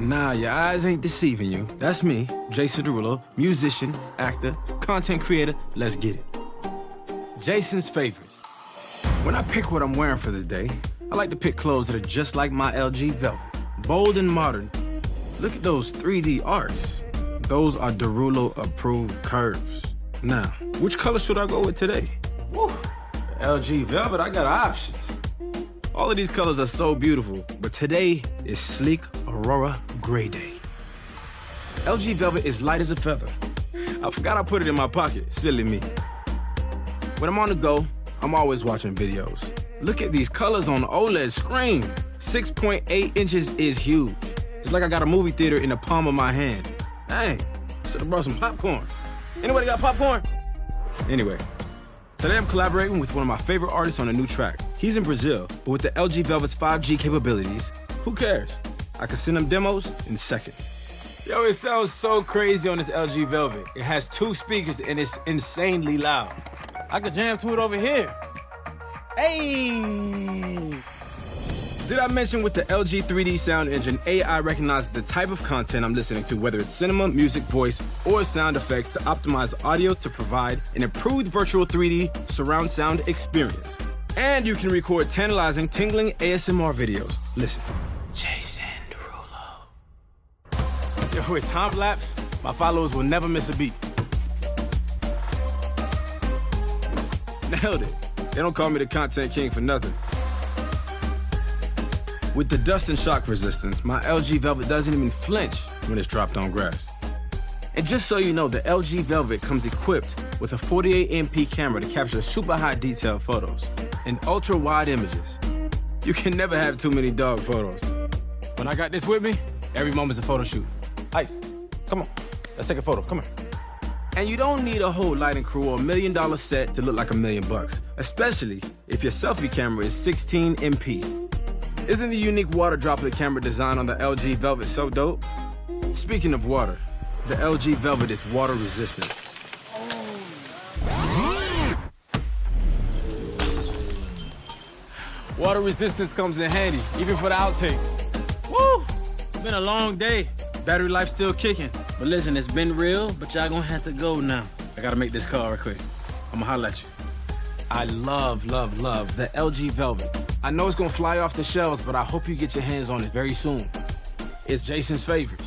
Nah, your eyes ain't deceiving you. That's me, Jason Derulo, musician, actor, content creator. Let's get it. Jason's favorites. When I pick what I'm wearing for the day, I like to pick clothes that are just like my LG Velvet. Bold and modern. Look at those 3D arcs. Those are Derulo-approved curves. Now, which color should I go with today? Woo. LG Velvet, I got options. All of these colors are so beautiful, but today is sleek Aurora Gray Day. LG Velvet is light as a feather. I forgot I put it in my pocket, silly me. When I'm on the go, I'm always watching videos. Look at these colors on the OLED screen. 6.8 inches is huge. It's like I got a movie theater in the palm of my hand. Dang, should've brought some popcorn. Anybody got popcorn? Anyway, today I'm collaborating with one of my favorite artists on a new track. He's in Brazil, but with the LG Velvet's 5G capabilities, who cares? I can send him demos in seconds. Yo, it sounds so crazy on this LG Velvet. It has 2 speakers and it's insanely loud. I could jam to it over here. Hey! Did I mention with the LG 3D sound engine, AI recognizes the type of content I'm listening to, whether it's cinema, music, voice, or sound effects to optimize audio to provide an improved virtual 3D surround sound experience. And you can record tantalizing, tingling ASMR videos. Listen. Jason Derulo. Yo, with time lapse, my followers will never miss a beat. Nailed it. They don't call me the content king for nothing. With the dust and shock resistance, my LG Velvet doesn't even flinch when it's dropped on grass. And just so you know, the LG Velvet comes equipped with a 48MP camera to capture super high detail photos and ultra wide images. You can never have too many dog photos. When I got this with me, every moment's a photo shoot. Ice, come on, let's take a photo, come here. And you don't need a whole lighting crew or $1 million set to look like $1 million bucks, especially if your selfie camera is 16MP. Isn't the unique water droplet camera design on the LG Velvet so dope? Speaking of water, the LG Velvet is water resistant. Water resistance comes in handy, even for the outtakes. Woo! It's been a long day. Battery life still kicking. But listen, it's been real, but y'all gonna have to go now. I gotta make this call real quick. I'ma holler at you. I love, love, love the LG Velvet. I know it's gonna fly off the shelves, but I hope you get your hands on it very soon. It's Jason's favorite.